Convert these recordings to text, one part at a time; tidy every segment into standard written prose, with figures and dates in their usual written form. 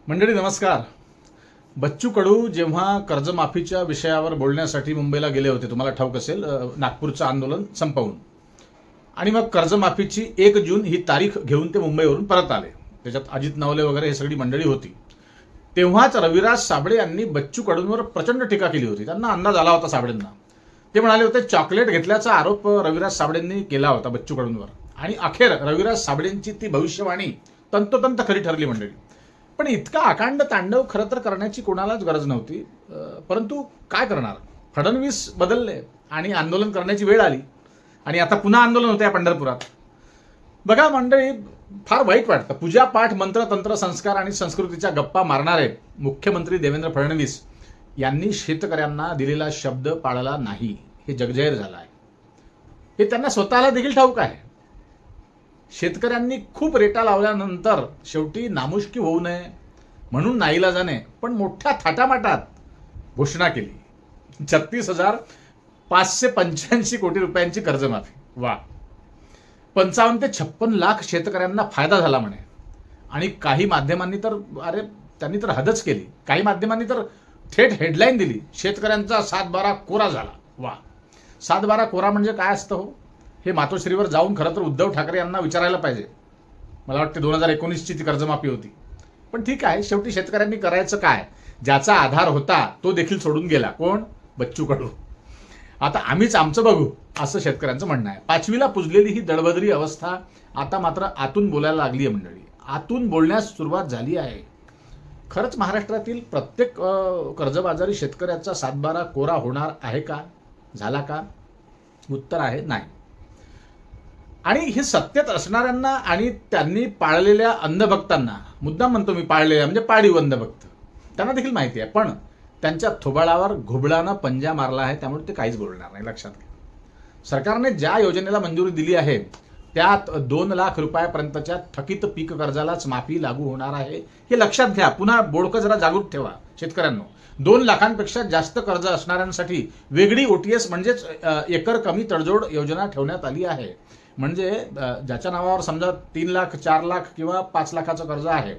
मंडळी नमस्कार. बच्चू कडू जेव्हा कर्जमाफीच्या विषयावर बोलण्यासाठी मुंबईला गेले होते, तुम्हाला ठाऊक असेल, नागपूरचं आंदोलन संपवून आणि मग कर्जमाफीची 1 जून ही तारीख घेऊन ते मुंबईवरून परत आले. त्याच्यात अजित नवले वगैरे हे सगळी मंडळी होती. तेव्हाच रविराज साबळे यांनी बच्चू कडूंवर प्रचंड टीका केली होती. त्यांना अंदाज आला होता साबळेंना. ते म्हणाले होते चॉकलेट घेतल्याचा आरोप रविराज साबळेंनी केला होता बच्चू कडूंवर आणि अखेर रविराज साबळेंची ती भविष्यवाणी तंतोतंत खरी ठरली मंडळी. पण इतका अकांड तांडव खरं तर करण्याची कोणालाच गरज नव्हती. परंतु काय करणार, फडणवीस बदलले आणि आंदोलन करण्याची वेळ आली आणि आता पुन्हा आंदोलन होतं या पंढरपुरात. बघा मंडळी, फार वाईट वाटतं. पूजा पाठ मंत्र तंत्र संस्कार आणि संस्कृतीच्या गप्पा मारणारे मुख्यमंत्री देवेंद्र फडणवीस यांनी शेतकऱ्यांना दिलेला शब्द पाळला नाही, हे जगजाहीर झालं आहे. हे त्यांना स्वतःला देखील ठाऊक आहे. शेतकऱ्यांनी खूप रेटा लावल्यानंतर शेवटी नामुष्की होऊ नये म्हणून नाईलाजाने पण मोठ्या थाटामाटात घोषणा केली. 36,585 कोटी रुपयांची कर्जमाफी. वा. 55 ते 56 लाख शेतकऱ्यांना फायदा झाला म्हणे. आणि काही माध्यमांनी तर त्यांनी तर हदच केली. काही माध्यमांनी तर थेट हेडलाईन दिली, शेतकऱ्यांचा 7-12 कोरा झाला. वा. 7-12 कोरा म्हणजे काय असतं हो, हे मातोश्रीवर जाऊन खरं तर उद्धव ठाकरे यांना विचारायला पाहिजे. मला वाटते 2019ची ती कर्जमाफी होती. पण ठीक आहे, शेवटी शेतकऱ्यांनी करायचं काय, ज्याचा आधार होता तो देखील सोडून गेला. कोण? बच्चू कडू. आता आम्हीच आमचं बघू असं शेतकऱ्यांचं म्हणणं आहे. 5वीला पुजलेली ही दडबदरी अवस्था आता मात्र आतून बोलायला लागली आहे मंडळी. आतून बोलण्यास सुरुवात झाली आहे. खरंच महाराष्ट्रातील प्रत्येक कर्जबाजारी शेतकऱ्याचा 7-12 कोरा होणार आहे का, झाला का? उत्तर आहे नाही. आणि हे सत्तेत असणाऱ्यांना आणि त्यांनी पाळलेल्या अंधभक्तांना, मुद्दाम म्हणतो मी पाळलेल्या म्हणजे पाळीव अंधभक्त, त्यांना देखील माहिती आहे. पण त्यांच्या थोबाळावर घुबडानं पंजा मारला आहे, त्यामुळे ते काहीच बोलणार नाही. लक्षात घ्या. सरकारने ज्या योजनेला मंजुरी दिली आहे त्यात 2 लाख रुपयापर्यंतच्या थकीत पीक कर्जालाच माफी लागू होणार आहे, हे लक्षात घ्या. पुन्हा बोडकं जरा जागरूक ठेवा शेतकऱ्यांनो. 2 लाखांपेक्षा जास्त कर्ज असणाऱ्यांसाठी वेगळी OTS म्हणजेच एकर कमी तडजोड योजना ठेवण्यात आली आहे. म्हणजे ज्याच्या नावावर समजा 3 लाख 4 लाख किंवा 5 लाखाचं कर्ज आहे,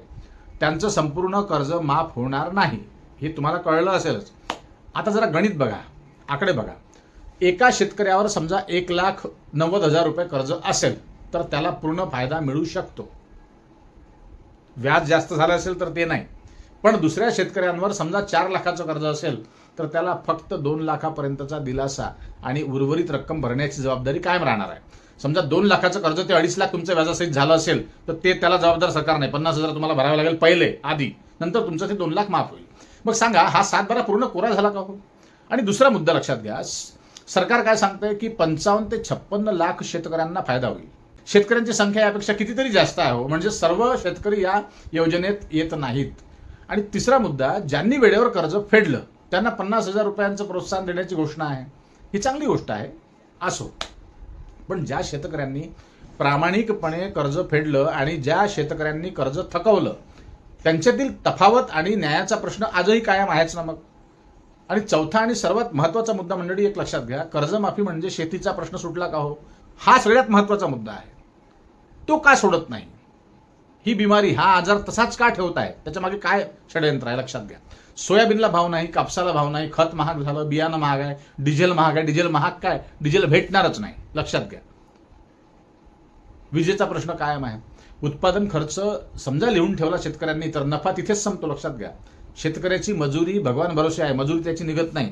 त्यांचं संपूर्ण कर्ज माफ होणार नाही, हे तुम्हाला कळलं असेलच. आता जरा गणित बघा, आकडे बघा. एका शेतकऱ्यावर समजा 1,90,000 रुपये कर्ज असेल तर त्याला पूर्ण फायदा मिळू शकतो. व्याज जास्त झालं असेल तर ते नाही. पण दुसऱ्या शेतकऱ्यांवर समजा 4 लाखाचं कर्ज असेल तर त्याला फक्त 2 लाखापर्यंतचा दिलासा आणि उर्वरित रक्कम भरण्याची जबाबदारी कायम राहणार आहे. समजा 2 लाखाचं कर्ज ते 2.5 लाख तुमचं व्याजासहित झालं असेल तर ते त्याला जबाबदार सरकार नाही. 50,000 तुम्हाला भरावे लागेल पहिले आधी, नंतर तुमचं ते 2 लाख माफ होईल. मग सांगा, हा 7-12 पूर्ण कोरा झाला का हो? आणि दुसरा मुद्दा लक्षात घ्या. सरकार काय सांगतंय की 55 ते 56 लाख शेतकऱ्यांना फायदा होईल. शेतकऱ्यांची संख्या यापेक्षा कितीतरी जास्त आहे हो, म्हणजे सर्व शेतकरी या योजनेत येत नाहीत. आणि तिसरा मुद्दा, ज्यांनी वेळेवर कर्ज फेडलं त्यांना 50,000 रुपयांचं प्रोत्साहन देण्याची घोषणा आहे. ही चांगली गोष्ट आहे, असो. पण ज्या शेतकऱ्यांनी प्रामाणिकपणे कर्ज फेडलं आणि ज्या शेतकऱ्यांनी कर्ज थकवलं, त्यांच्यातील तफावत आणि न्यायाचा प्रश्न आजही कायम आहेच ना मग. आणि चौथा आणि सर्वात महत्त्वाचा मुद्दा मंडळी एक लक्षात घ्या, कर्जमाफी म्हणजे शेतीचा प्रश्न सुटला का हो, हा सगळ्यात महत्त्वाचा मुद्दा आहे. तो का सोडत नाही? ही बिमारी, हा आजार तसाच का ठेवत आहे? त्याच्या मागे काय षडयंत्र आहे लक्षात घ्या. सोयाबीनला भाव नाही, कापसाला भाव नाही, खत महाग झालं, बियाणं महाग आहे, डिझेल महाग आहे. डिझेल महाग काय, डिझेल भेटणारच नाही, लक्षात घ्या. विजेचा प्रश्न कायम आहे. उत्पादन खर्च समजा लिहून ठेवला शेतकऱ्यांनी तर नफा तिथेच संपतो, लक्षात घ्या. शेतकऱ्याची मजुरी भगवान भरोसे आहे, मजुरी त्याची निघत नाही.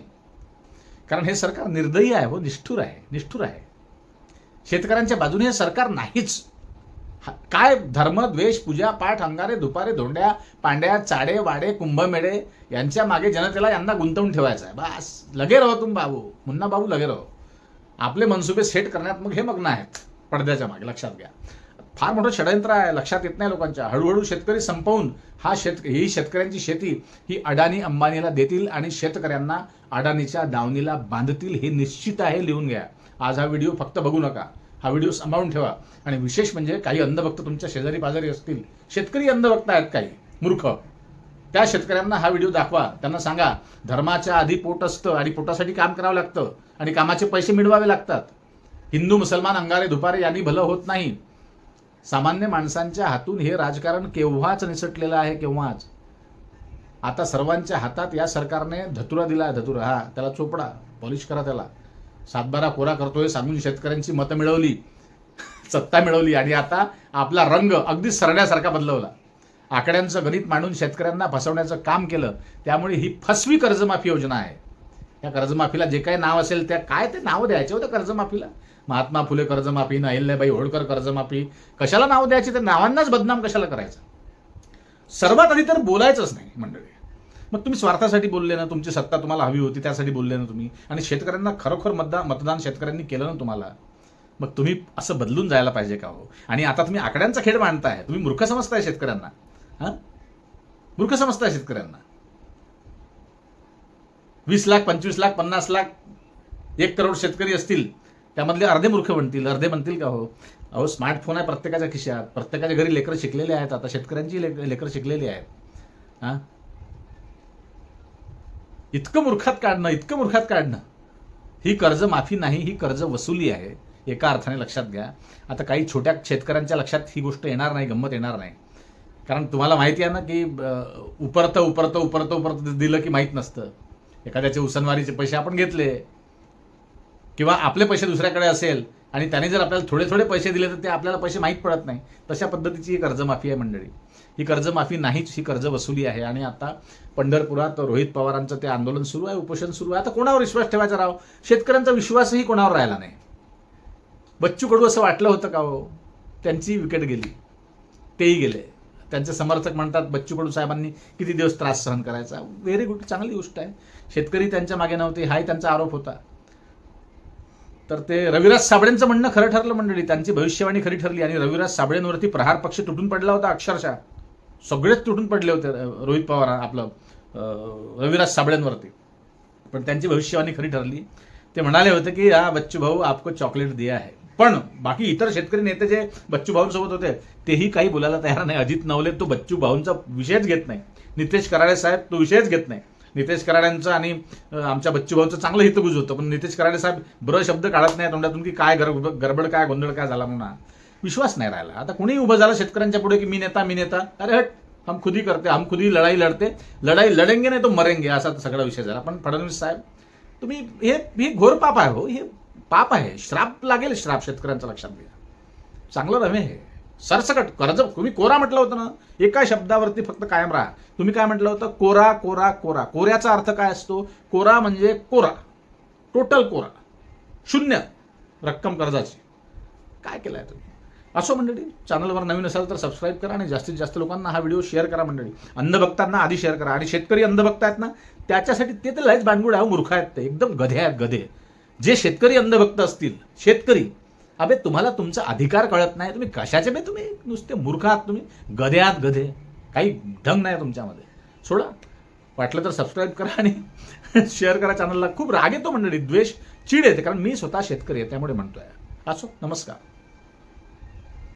कारण हे सरकार निर्दयी आहे हो, निष्ठुर आहे, निष्ठुर आहे. शेतकऱ्यांच्या बाजूने हे सरकार नाहीच. काय धर्म द्वेष पूजा पाठ अंगारे दुपारे धोंड्या पांड्या चाडे वाडे कुंभमेळे यांच्या मागे जनतेला यांना गुंतवून ठेवायचं आहे. बस लगे रहो तुम बाबू, मुन्ना बाबू लगे रहो. आपले मनसुबे सेट करण्यात मग हे मग्न आहेत पडद्याच्या मागे, लक्षात घ्या. फार मोठं षडयंत्र आहे, लक्षात येत नाही लोकांच्या. हळूहळू शेतकरी संपवून ही शेतकऱ्यांची शेती ही अडाणी अंबानीला देतील आणि शेतकऱ्यांना अडाणीच्या दावणीला बांधतील, हे निश्चित आहे. लिहून घ्या. आज हा व्हिडिओ फक्त बघू नका, हा व्हिडिओ सांभाळून ठेवा. आणि विशेष म्हणजे काही अंधभक्त तुमच्या शेजारी पाजारी असतील, शेतकरी अंधभक्त आहेत काही मूर्ख, त्या शेतकऱ्यांना हा व्हिडिओ दाखवा. त्यांना सांगा, धर्माच्या आधी पोट असतं आणि पोटासाठी काम करावं लागतं आणि कामाचे पैसे मिळवावे लागतात. हिंदू मुसलमान अंगारे दुपारे यांनी भलं होत नाही. सामान्य माणसांच्या हातून हे राजकारण केव्हाच निसटलेलं आहे, केव्हाच. आता सर्वांच्या हातात या सरकारने धतुरा दिला आहे. धतुरा, हा त्याला चोपडा, पॉलिश करा, त्याला सातबारा कोरा करतोय सांगून शेतकऱ्यांची मतं मिळवली, सत्ता मिळवली आणि आता आपला रंग अगदी सरण्यासारखा बदलवला. आकड्यांचं गणित मांडून शेतकऱ्यांना फसवण्याचं काम केलं. त्यामुळे ही फसवी कर्जमाफी योजना आहे. या कर्जमाफीला जे काही नाव असेल त्या काय ते नाव द्यायचे होतं कर्जमाफीला. महात्मा फुले कर्जमाफी, अहिल्याबाई होळकर कर्जमाफी, कशाला नाव द्यायचे? तर नावांनाच बदनाम कशाला करायचं? सर्वात आधी तर बोलायचंच नाही मंडळी. मग तुम्ही स्वार्थासाठी बोलले ना, तुमची सत्ता तुम्हाला हवी होती त्यासाठी बोलले ना तुम्ही, आणि शेतकऱ्यांना खरोखर मतदान शेतकऱ्यांनी केलं ना तुम्हाला, मग तुम्ही असं बदलून जायला पाहिजे का हो? आणि आता तुम्ही आकड्यांचा खेळ मांडताय, तुम्ही मूर्ख समजताय शेतकऱ्यांना. मूर्ख समजताय शेतकऱ्यांना. 20 लाख, 25 लाख, 50 लाख, 1 करोड शेतकरी असतील, त्यामधले अर्धे मूर्ख बनतील, अर्धे बनतील का हो? अहो, स्मार्टफोन आहे प्रत्येकाच्या खिशात, प्रत्येकाच्या घरी लेकरं शिकलेले आहेत. आता शेतकऱ्यांची लेकरं शिकलेली आहेत. इतकं मूर्खात काढणं ही कर्जमाफी नाही, ही कर्ज वसुली आहे. एका अर्थाने लक्षात घ्या. आता काही छोट्या शेतकऱ्यांच्या लक्षात ही गोष्ट येणार नाही, गंमत येणार नाही. कारण तुम्हाला माहिती आहे ना की उपरतं दिलं की माहीत नसतं. एखाद्याचे उसनवारीचे पैसे आपण घेतले किंवा आपले पैसे दुसऱ्याकडे असेल आणि त्याने जर आपल्याला थोडे थोडे पैसे दिले तर ते आपल्याला पैसे माहीत पडत नाही. तशा पद्धतीची ही कर्जमाफी आहे मंडळी. ही कर्जमाफी नाहीच, ही कर्ज वसुली आहे. आणि आता पंढरपुरात रोहित पवारांचं ते आंदोलन सुरू आहे, उपोषण सुरू आहे. आता कोणावर विश्वास ठेवायचा राव? शेतकऱ्यांचा विश्वासही कोणावर राहिला नाही. बच्चू कडू असं वाटलं होतं का हो? त्यांची विकेट गेली, तेही गेले. त्यांचे समर्थक म्हणतात बच्चू कडू साहेबांनी किती दिवस त्रास सहन करायचा. व्हेरी गुड, चांगली गोष्ट आहे. शेतकरी त्यांच्या मागे नव्हते हाही त्यांचा आरोप होता. तर ते रविराज साबळेंचं म्हणणं खरं ठरलं मंडळी. त्यांची भविष्यवाणी खरी ठरली आणि रविराज साबळेंवरती प्रहार पक्ष तुटून पडला होता. अक्षरशः सगळेच तुटून पडले होते रोहित पवार आपलं रविराज साबळेंवरती. पण त्यांची भविष्यवाणी खरी ठरली. ते म्हणाले होते की हा बच्चू भाऊ आपको चॉकलेट दिया है. पण बाकी इतर शेतकरी नेते जे बच्चू भाऊंसोबत होते तेही काही बोलायला तयार नाही. अजित नवले तो बच्चू भाऊंचा विषयच घेत नाही. नितेश कराडे साहेब तो विषयच घेत नाही. नितेश कराड्यांचं आणि आमच्या बच्चू भाऊंचं चांगलं हितगुज होतं, पण नितेश कराडे साहेब ब्र शब्द काढत नाही तोंडातून की काय गडबड काय गोंधळ काय झाला म्हणून. विश्वास नाही राहिला. आता कोणीही उभं झालं शेतकऱ्यांच्या पुढे की मी नेता, अरे हट, हम खुद ही करते, हम खुद ही लढाई लढते, लढाई लढेंगे नाही तो मरेंगे, असा सगळा विषय झाला. पण फडणवीस साहेब तुम्ही हे घोर पाप आहे हो. हे पाप आहे, श्राप लागेल, श्राप शेतकऱ्यांचा लक्षात घ्या. चांगलं नव्हे हे. सरसकट कर्ज तुम्ही कोरा म्हटलं होतं ना, एका शब्दावरती फक्त कायम राहा. तुम्ही काय म्हटलं होतं? कोरा कोरा कोरा. कोऱ्याचा अर्थ काय असतो? कोरा म्हणजे कोरा, टोटल कोरा, शून्य रक्कम कर्जाची. काय केलंय तुम्ही? असो मंडळी, चॅनलवर नवीन असाल तर सबस्क्राईब करा आणि जास्तीत जास्त लोकांना हा व्हिडिओ शेअर करा मंडळी. अंधभक्तांना आधी शेअर करा. आणि शेतकरी अंधभक्त आहेत ना, त्याच्यासाठी ते तर लयच भांडगुड आहे, मूर्ख आहेत ते, एकदम गधे आहेत, गधे. जे शेतकरी अंधभक्त असतील, शेतकरी, अबे तुम्हाला तुमचा अधिकार कळत नाही, तुम्ही कशाचे बे, तुम्ही नुसते मूर्ख आहात, तुम्ही गधे आहात, गधे. काही ढंग नाही तुमच्यामध्ये. सोडा, वाटलं तर सबस्क्राईब करा आणि शेअर करा चॅनलला. खूप राग येतो मंडळी, द्वेष, चीड येते, कारण मी स्वतः शेतकरी आहे त्यामुळे म्हणतोय. असो, नमस्कार.